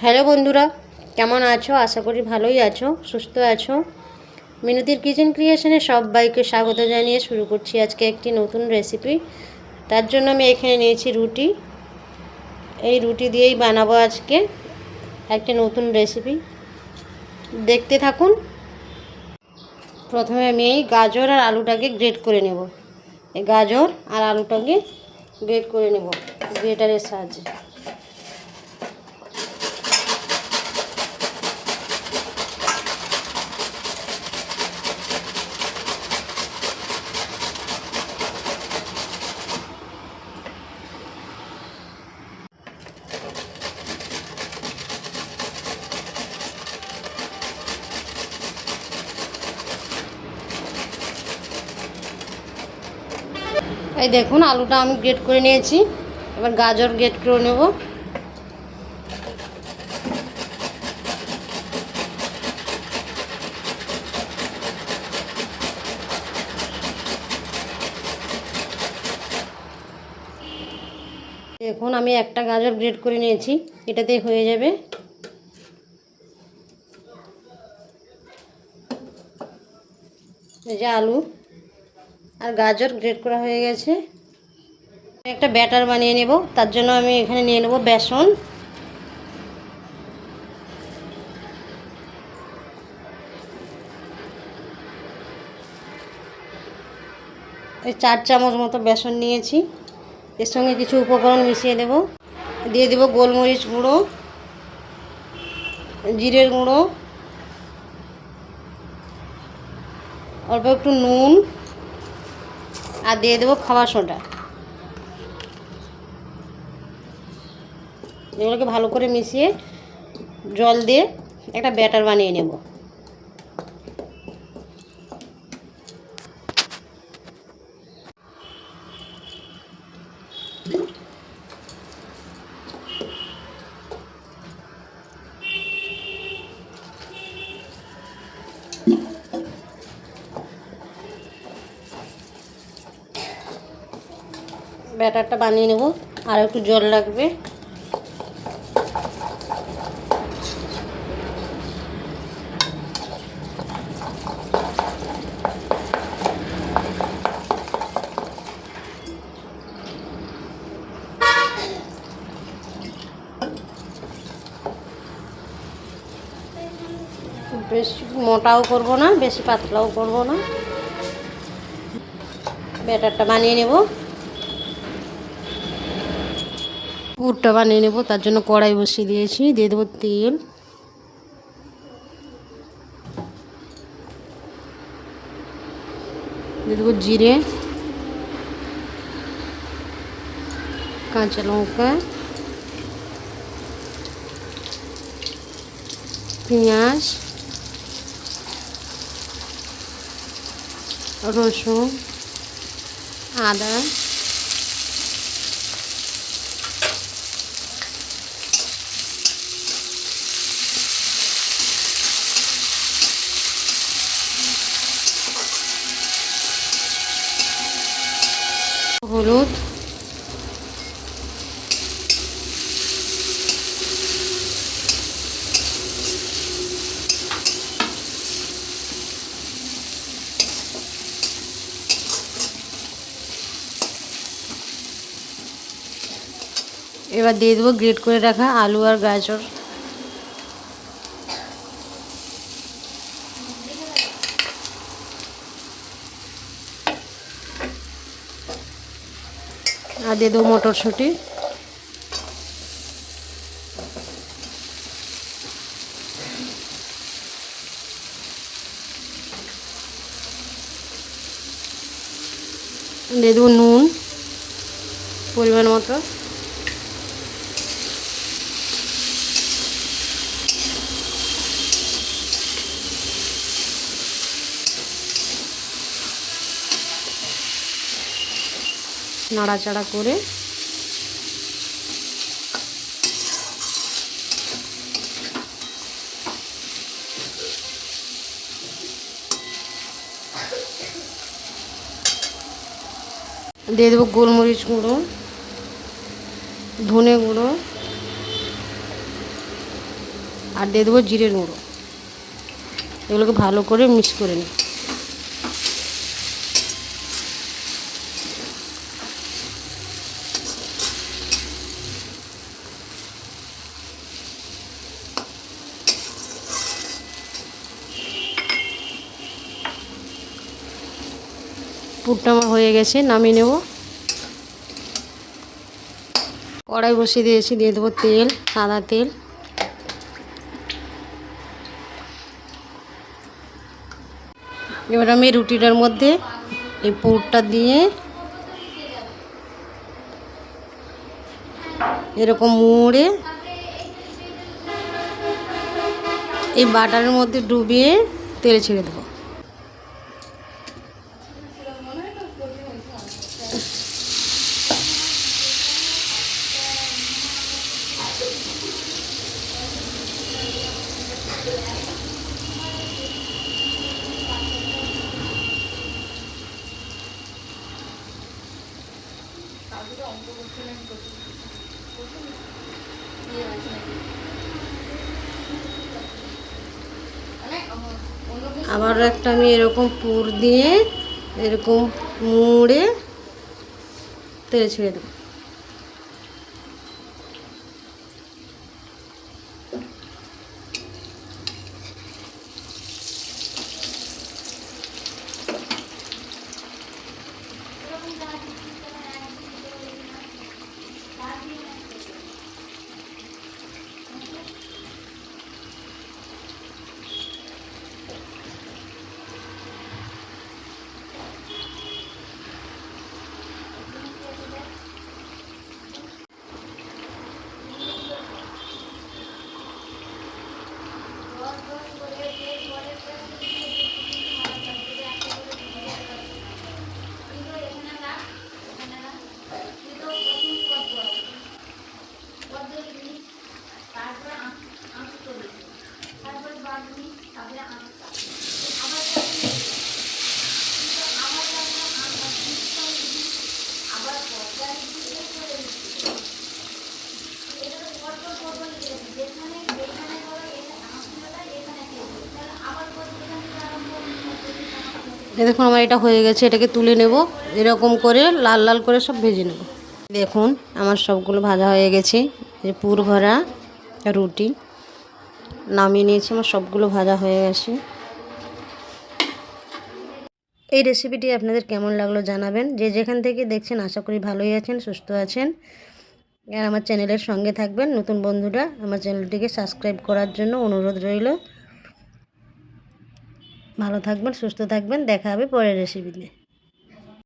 Hello বন্ধুরা, কেমন আছো? আশা করি ভালোই আছো, সুস্থ আছো। মিনতির কিচেন ক্রিয়েশনে সবাইকে স্বাগত জানিয়ে শুরু করছি আজকে একটি নতুন রেসিপি। তার জন্য আমি এখানে নিয়েছি রুটি। এই রুটি দিয়েই বানাবো আজকে একটা নতুন রেসিপি। দেখতে থাকুন। প্রথমে আমি এই গাজর আর আলুটাকে গ্রেট করে নেব। এই গাজর আর আলুটাকে গ্রেট করে নেব গ্রেটারের সাহায্যে। এই দেখুন, আলুটা আমি গ্রেট করে নিয়েছি। এবার গাজর গ্রেট করে নেব। দেখুন, আমি একটা গাজর গ্রেট করে নিয়েছি, এটাতেই হয়ে যাবে। এই যে আলু আর গাজর গ্রেট করা হয়ে গেছে। একটা ব্যাটার বানিয়ে নেব। তার জন্য আমি এখানে নিয়ে নেব বেসন। এই 4 চামচ মতো বেসন নিয়েছি। এর সঙ্গে কিছু উপকরণ মিশিয়ে দেব। দিয়ে দেব গোলমরিচ গুঁড়ো, জিরের গুঁড়ো, অল্প একটু নুন, আর দিয়ে দেবো খাবার সোডা। এগুলোকে ভালো করে মিশিয়ে জল দিয়ে একটা ব্যাটার বানিয়ে নেব। ব্যাটারটা বানিয়ে নেব, আর একটু জল লাগবে। বেশি মোটাও করব না, বেশি পাতলাও করব না। ব্যাটারটা বানিয়ে নেব। পুরটা বানিয়ে নেব। তার জন্য কড়াই বসিয়ে দিয়েছি। দিয়ে দেবো তেল, দিয়ে দেবো জিরে, কাঁচা লঙ্কা, পেঁয়াজ, রসুন, আদা, হলুদ, এবার দিয়ে দেবো গ্রেট করে রাখা আলু আর গাজর। আর দিয়ে দেবো মটরশুঁটি। দিয়ে দেবো নুন পরিমাণ মতো। নাড়াচাড়া করে দিয়ে দেবো গোলমরিচ গুঁড়ো, ধনে গুঁড়ো, আর দিয়ে দেবো জিরে গুঁড়ো। এগুলোকে ভালো করে মিক্স করে নিই। পুরটা আমার হয়ে গেছে, নামিয়ে নেব। কড়াই বসিয়ে দিয়েছি, দিয়ে দেবো তেল, সাদা তেল। এবার আমি রুটিটার মধ্যে এই পুরটা দিয়ে এরকম মুড়ে এই বাটারের মধ্যে ডুবিয়ে তেলে ছেড়ে দেবো। আবার একটা আমি এরকম পুর দিয়ে এরকম মুড়ে তেলে ছেড়ে দেবো। দেখুন আমার এটা হয়ে গেছে, এটাকে তুলে নেব। এরকম করে লাল লাল করে সব ভেজে নেব। দেখুন আমার সবগুলো ভাজা হয়ে গেছে। যে পুর ভরা রুটি নামিয়ে নিয়েছি, আমার সবগুলো ভাজা হয়ে গেছে। এই রেসিপিটি আপনাদের কেমন লাগলো জানাবেন। যে যেখান থেকে দেখছেন আশা করি ভালোই আছেন, সুস্থ আছেন। আর আমার চ্যানেলের সঙ্গে থাকবেন। নতুন বন্ধুরা আমার চ্যানেলটিকে সাবস্ক্রাইব করার জন্য অনুরোধ রইল। ভালো থাকবেন, সুস্থ থাকবেন। দেখা হবে পরের রেসিপিতে।